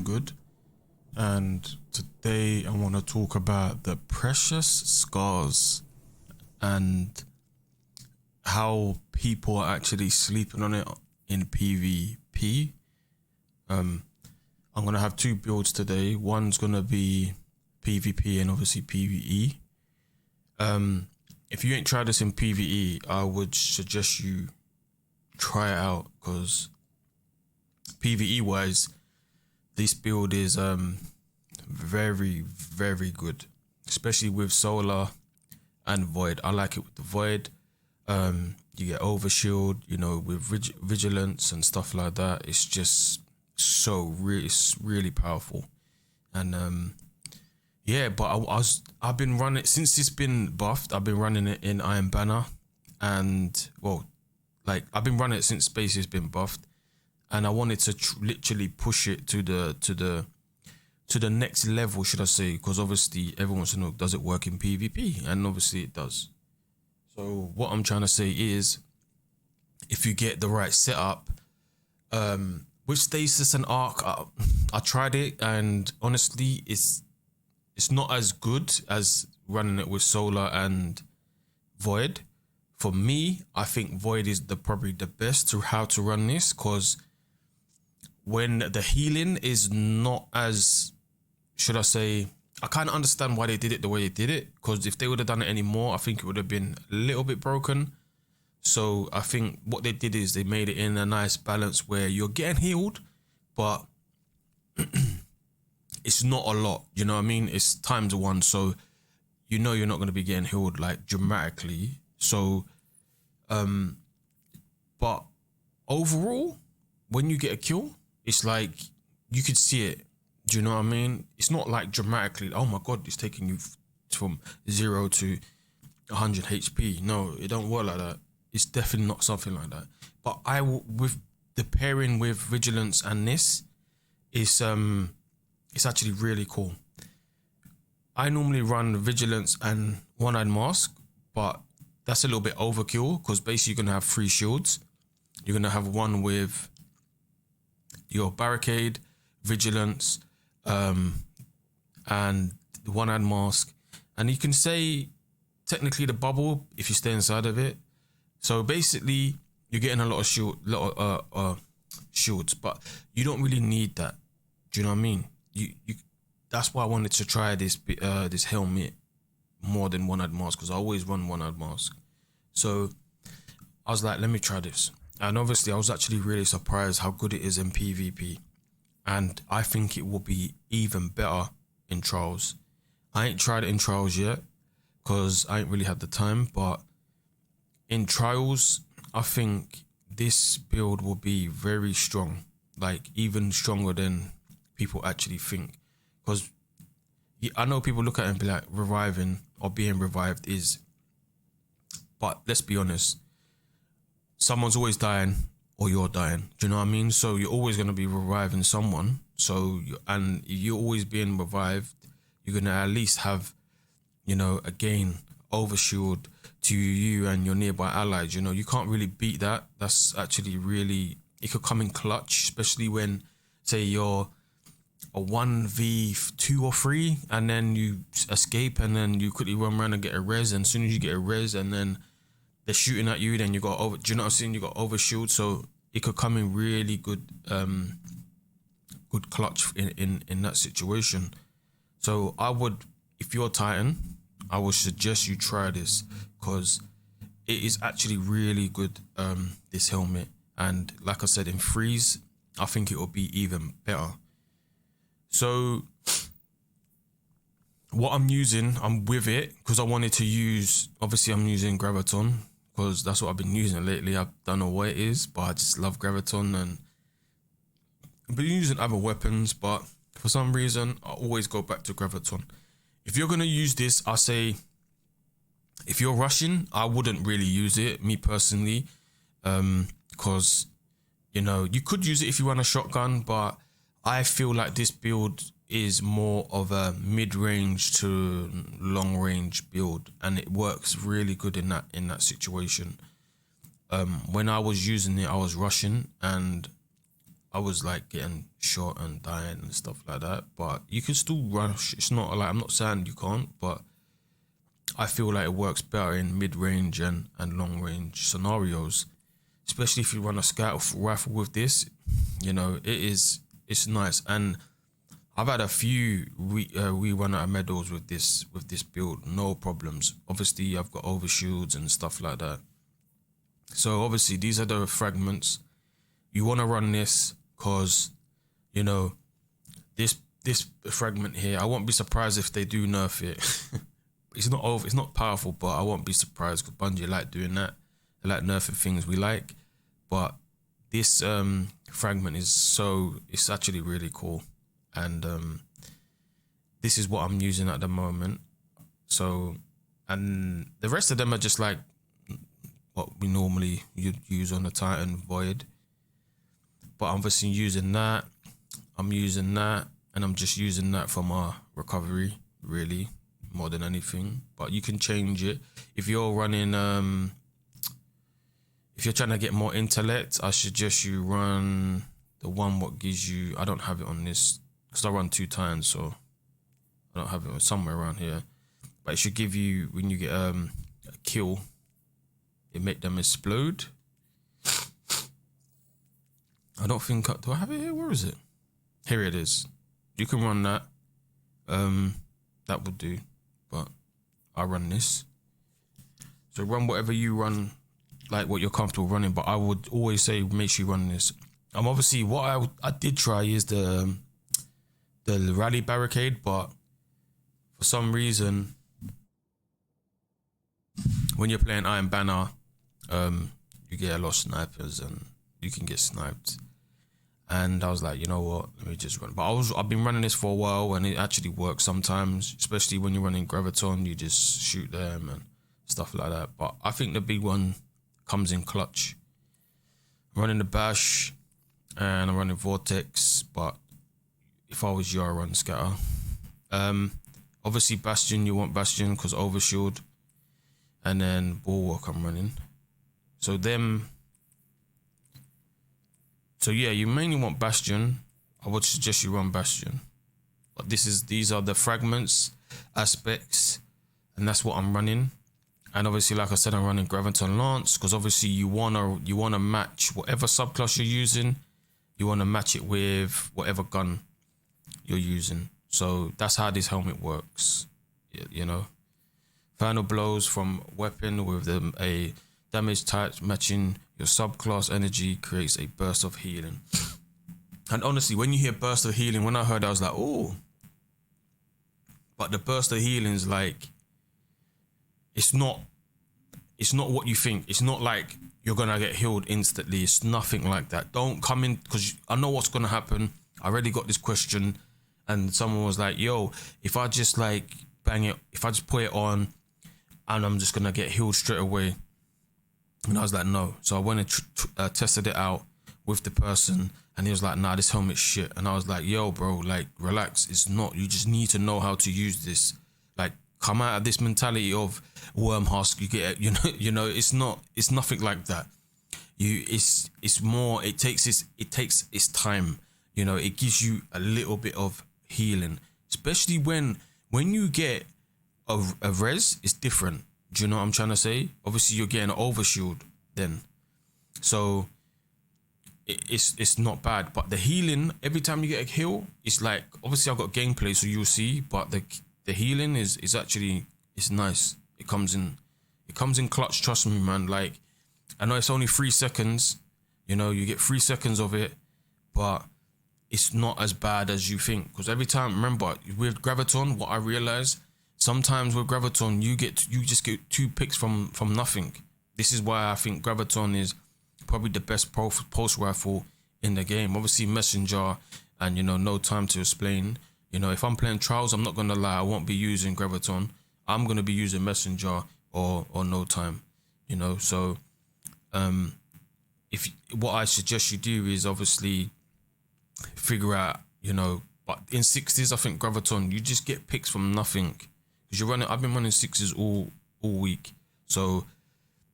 good, and today I want to talk about the precious scars and how people are actually sleeping on it in PvP. I'm gonna have two builds today. One's gonna be PvP and obviously PvE. If you ain't tried this in PvE, I would suggest you try it out, because PvE wise, this build is very, very good, especially with Solar and Void. I like it with the Void. You get overshield, with vigilance and stuff like that. It's just it's really powerful. And yeah, but I've been running since it's been buffed. I've been running it in Iron Banner, and I've been running it since Space has been buffed, and I wanted to literally push it to the next level, should I say? Because obviously everyone wants to know, does it work in PvP? And obviously it does. So what I'm trying to say is, if you get the right setup, with Stasis and Arc, I tried it, and honestly, it's not as good as running it with Solar and Void. For me, I think Void is probably the best to how to run this, because when the healing is not as, should I say, I kind of understand why they did it the way they did it, because if they would have done it anymore, I think it would have been a little bit broken. So I think what they did is they made it in a nice balance where you're getting healed, but it's not a lot, you know what I mean? It's times one, so you're not going to be getting healed like dramatically. So, but overall, when you get a kill, it's like you could see it. Do you know what I mean? It's not like dramatically, oh my God, it's taking you from 0 to 100 HP. No, it don't work like that. It's definitely not something like that. But with the pairing with Vigilance and this, it's actually really cool. I normally run Vigilance and One-Eyed Mask, but that's a little bit overkill, because basically you're gonna have 3 shields. You're gonna have one with your Barricade, Vigilance, and the One-Eyed Mask, and you can say technically the bubble if you stay inside of it. So basically you're getting a lot of shields, but you don't really need that. Do you know what I mean? You that's why I wanted to try this helmet more than One-Eyed Mask, because I always run One-Eyed Mask. So I was like, let me try this, and obviously I was actually really surprised how good it is in PvP. And I think it will be even better in Trials. I ain't tried it in Trials yet, because I ain't really had the time. But in Trials, I think this build will be very strong. Like, even stronger than people actually think. Because I know people look at it and be like, reviving or being revived is... But let's be honest. Someone's always dying, or you're dying. Do you know what I mean? So you're always going to be reviving someone. So, and you're always being revived. You're going to at least have, again, overshield to you and your nearby allies. You can't really beat that. That's actually really, it could come in clutch, especially when, say, you're a 1v2 or 3, and then you escape, and then you quickly run around and get a res. And as soon as you get a res, and then they're shooting at you, then you got over. Do you know what I'm saying? You got overshield, so it could come in really good, good clutch in that situation. So I would, if you're Titan, I would suggest you try this, because it is actually really good. This helmet, and like I said, in freeze, I think it will be even better. So what I'm with it, because I wanted to use. Obviously, I'm using Graviton, because that's what I've been using lately. I don't know what it is, but I just love Graviton, and I've been using other weapons, but for some reason, I always go back to Graviton. If you're going to use this, I say, if you're rushing, I wouldn't really use it, me personally, because, you could use it if you run a shotgun, but I feel like this build is more of a mid-range to long-range build, and it works really good in that situation. When I was using it, I was rushing, and I was like getting shot and dying and stuff like that. But you can still rush. It's not like, I'm not saying you can't, but I feel like it works better in mid-range and long range scenarios, especially if you run a scout rifle with this. You know, it's nice. And I've had a few we run out of medals with this build, no problems. Obviously, I've got overshields and stuff like that. So obviously, these are the fragments. You want to run this because, you know, this fragment here, I won't be surprised if they do nerf it. It's not powerful, but I won't be surprised because Bungie like doing that. They like nerfing things we like. But this fragment it's actually really cool. And this is what I'm using at the moment. So, and the rest of them are just like what we normally use on the Titan Void. But I'm obviously using that. I'm using that, and I'm just using that for my recovery, really, more than anything. But you can change it if you're running. If you're trying to get more intellect, I suggest you run the one what gives you. I don't have it on this because I run 2 times, so I don't have it somewhere around here. But it should give you, when you get a kill, it make them explode. I don't think, do I have it here? Where is it? Here it is. You can run that. That would do, but I run this. So run whatever you run, like what you're comfortable running. But I would always say make sure you run this. Obviously what I did try is the rally barricade, but for some reason when you're playing Iron Banner, you get a lot of snipers and you can get sniped. And I was like, you know what, let me just run. But I've been running this for a while, and it actually works sometimes, especially when you're running Graviton. You just shoot them and stuff like that. But I think the big one comes in clutch. I'm running the Bash and I'm running Vortex, but if I was you, I'd run Scatter. Obviously Bastion, you want Bastion because Overshield, and then Bulwark I'm running. So yeah, you mainly want Bastion. I would suggest you run Bastion. But these are the Fragments, Aspects, and that's what I'm running. And obviously, like I said, I'm running Graviton Lance because obviously you wanna match whatever subclass you're using. You wanna match it with whatever gun you're using. So that's how this helmet works. You know, final blows from weapon with a damage type matching your subclass energy creates a burst of healing. And honestly, when you hear burst of healing, when I heard, I was like, oh. But the burst of healing is like, it's not what you think. It's not like you're gonna get healed instantly. It's nothing like that. Don't come in, because I know what's gonna happen. I already got this question, and someone was like, yo, if I just like bang it, if I just put it on and I'm just gonna get healed straight away. And I was like, no. So I went and tested it out with the person, and he was like, nah, this helmet's shit. And I was like, yo, bro, like, relax. It's not. You just need to know how to use this. Like, come out of this mentality of worm husk. You get, you know, it's not. It's nothing like that. It's more. It takes its time. You know, it gives you a little bit of healing, especially when you get a res. It's different. Do you know what I'm trying to say? Obviously, you're getting an overshield then. So it's not bad. But the healing, every time you get a heal, it's like, obviously I've got gameplay, so you'll see, but the healing is actually, it's nice. It comes in clutch, trust me, man. Like, I know it's only 3 seconds, you know, you get 3 seconds of it, but it's not as bad as you think. Because every time, remember, with Graviton, what I realized, sometimes with Graviton, you just get 2 picks from nothing. This is why I think Graviton is probably the best pulse rifle in the game. Obviously Messenger and, you know, no time to explain. You know, if I'm playing Trials, I'm not gonna lie, I won't be using Graviton. I'm gonna be using Messenger or no time. You know, so what I suggest you do is obviously figure out, you know, but in 60s, I think Graviton, you just get picks from nothing. Because I've been running 6s all week. So,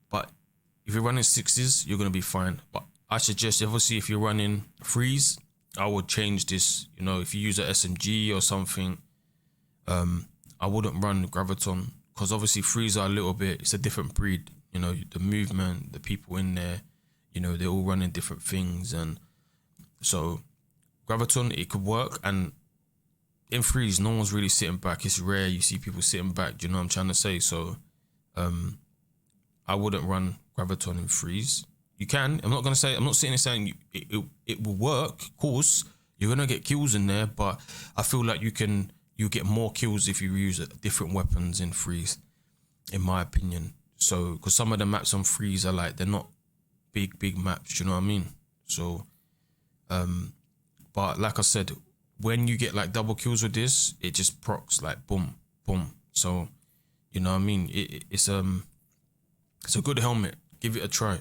but if you're running 6s, you're gonna be fine. But I suggest, obviously, if you're running freeze, I would change this. You know, if you use a SMG or something, I wouldn't run Graviton, because obviously freeze are a little bit, it's a different breed. You know, the movement, the people in there, you know, they're all running different things. And so Graviton, it could work. And in freeze, no one's really sitting back. It's rare you see people sitting back. Do you know what I'm trying to say? So I wouldn't run Graviton in freeze. You can. I'm not sitting there saying it will work. Of course, you're gonna get kills in there, but I feel like you get more kills if you use different weapons in freeze, in my opinion. So, because some of the maps on freeze are like, they're not big maps. You know what I mean? So, but like I said, when you get like double kills with this, it just procs like boom, boom. So, you know what I mean? It's a good helmet. Give it a try.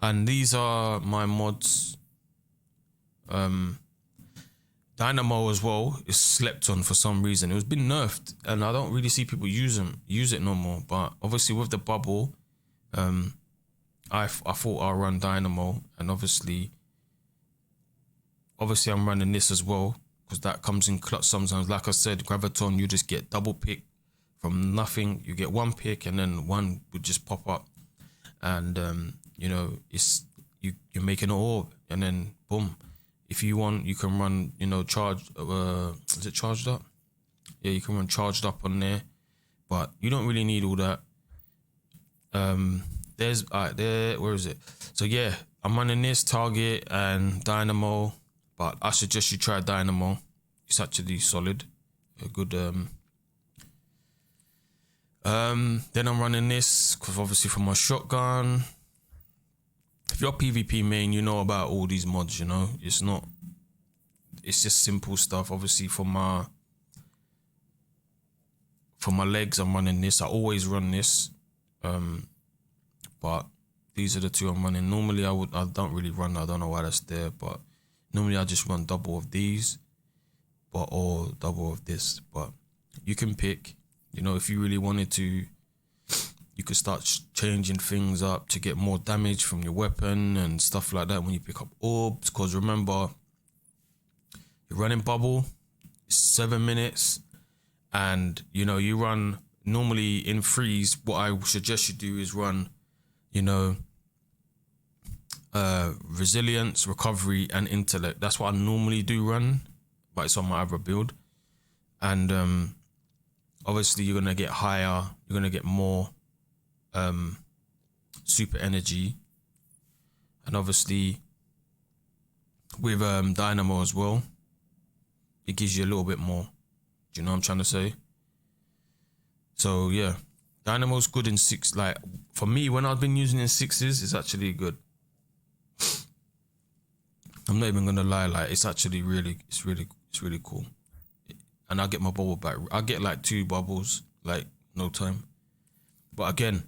And these are my mods. Dynamo as well is slept on for some reason. It was been nerfed, and I don't really see people use it no more. But obviously with the bubble, I thought I'll run Dynamo, and obviously I'm running this as well, because that comes in clutch sometimes. Like I said, Graviton, you just get double pick from nothing. You get one pick, and then one would just pop up, and you know, you're making an orb, and then boom. If you want, you can run, you know, charge. Is it charged up? Yeah, you can run charged up on there, but you don't really need all that. There's there. Where is it? So yeah, I'm running this Target and Dynamo, but I suggest you try Dynamo. It's actually solid, a good. Then I'm running this because obviously for my shotgun. If you're PvP main, you know about all these mods, you know. It's just simple stuff. Obviously for my legs, I'm running this. I always run this. But these are the two I'm running. Normally I don't really run, I don't know why that's there, but normally I just run double of these, or double of this. But you can pick, you know, if you really wanted to. You could start changing things up to get more damage from your weapon and stuff like that when you pick up orbs. Because remember, you're running bubble, it's 7 minutes, and you know, you run normally in freeze. What I suggest you do is run, you know, resilience, recovery, and intellect. That's what I normally do run, but it's on my other build. And obviously you're gonna get higher, you're gonna get more super energy, and obviously with Dynamo as well, it gives you a little bit more. Do you know what I'm trying to say? So yeah, Dynamo's good in 6. Like for me, when I've been using in 6s, it's actually good. I'm not even gonna lie, like it's actually really cool. And I get my bubble back. I get like 2 bubbles, like no time. But again,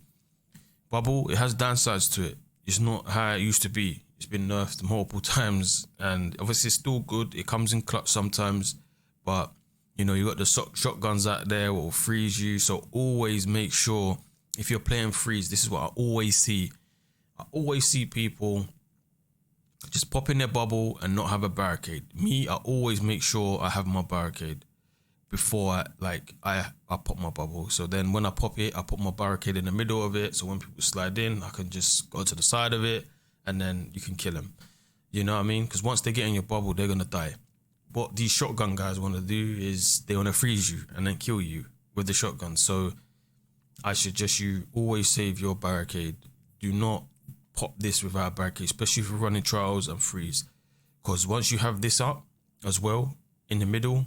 bubble, it has downsides to it. It's not how it used to be. It's been nerfed multiple times, and obviously it's still good. It comes in clutch sometimes, but you know, you got the shotguns out there will freeze you. So always make sure, if you're playing freeze, this is what I always see. I always see people just pop in their bubble and not have a barricade. Me, I always make sure I have my barricade before I pop my bubble. So then when I pop it, I put my barricade in the middle of it. So when people slide in, I can just go to the side of it and then you can kill them. You know what I mean? Because once they get in your bubble, they're going to die. What these shotgun guys want to do is they want to freeze you and then kill you with the shotgun. So I suggest you always save your barricade. Do not pop this without a barricade, especially if you're running trials and freeze. Because once you have this up as well in the middle,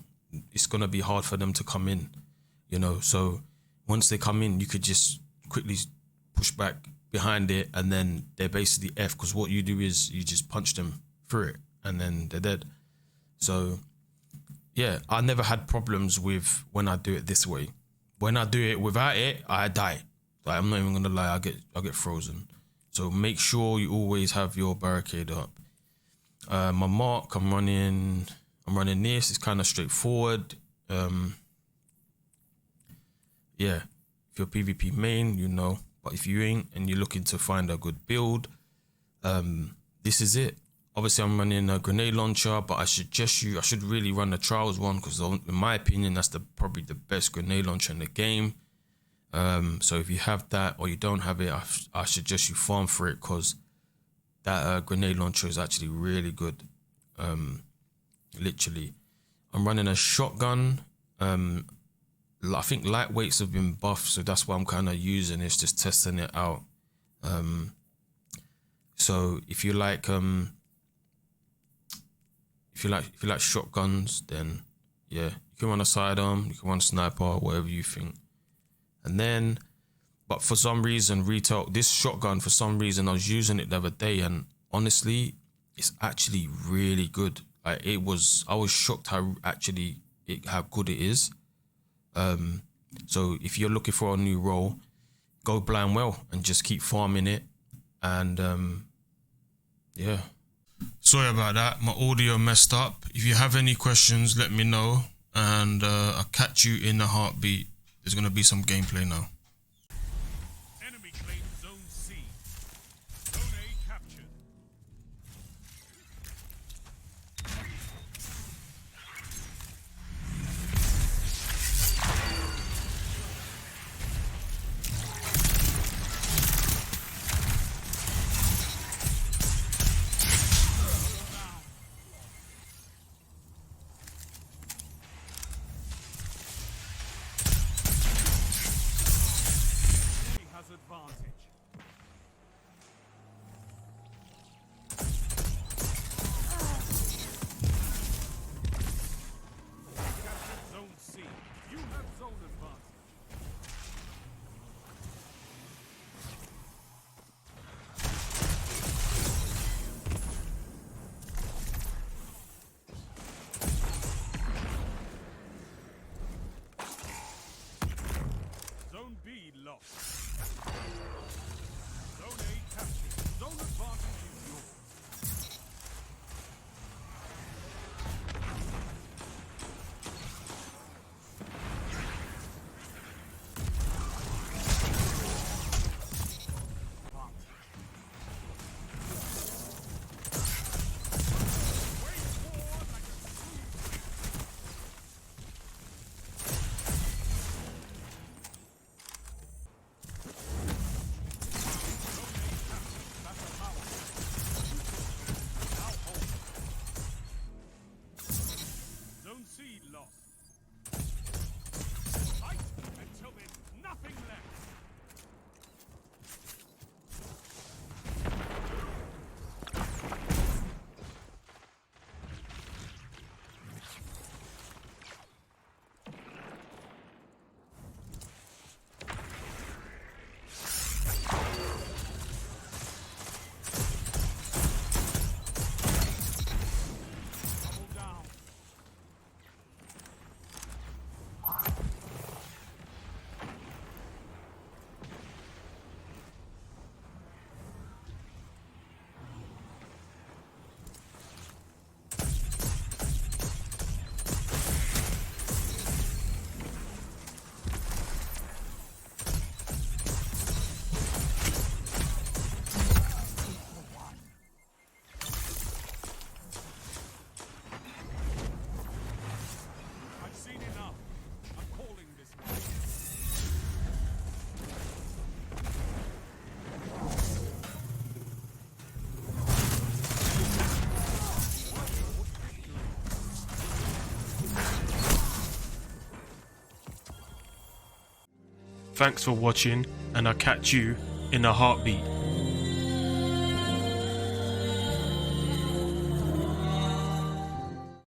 it's going to be hard for them to come in, you know. So once they come in, you could just quickly push back behind it and then they're basically F, because what you do is you just punch them through it and then they're dead. So yeah, I never had problems with when I do it this way. When I do it without it, I die. Like, I'm not even gonna lie, I get frozen. So make sure you always have your barricade up. My mark, I'm running this. It's kind of straightforward. Yeah, if you're PvP main, you know. But if you ain't and you're looking to find a good build, this is it. Obviously, I'm running a grenade launcher, but I should really run the trials one, because in my opinion, that's probably the best grenade launcher in the game. So if you have that or you don't have it, I suggest you farm for it, because that grenade launcher is actually really good. Literally, I'm running a shotgun. I think lightweights have been buffed, so that's why I'm kind of using this, just testing it out. So if you like shotguns, then yeah, you can run a sidearm, you can run sniper, whatever you think. And then, but for some reason, this shotgun, for some reason, I was using it the other day, and honestly, it's actually really good. Like, I was shocked how good it is. So if you're looking for a new role, go blind well and just keep farming it. And yeah. Sorry about that, my audio messed up. If you have any questions, let me know, and I'll catch you in a heartbeat. There's gonna be some gameplay now. Enemy claims Zone C. Zone A captured. Advantage. Captured Zone C. You have zone advantage. Zone B lost. Zone A captured. Zone advantage is yours. Zone C lost. Fight until there's nothing left. Double down. I've seen enough. I'm calling this one. Thanks for watching, and I'll catch you in a heartbeat.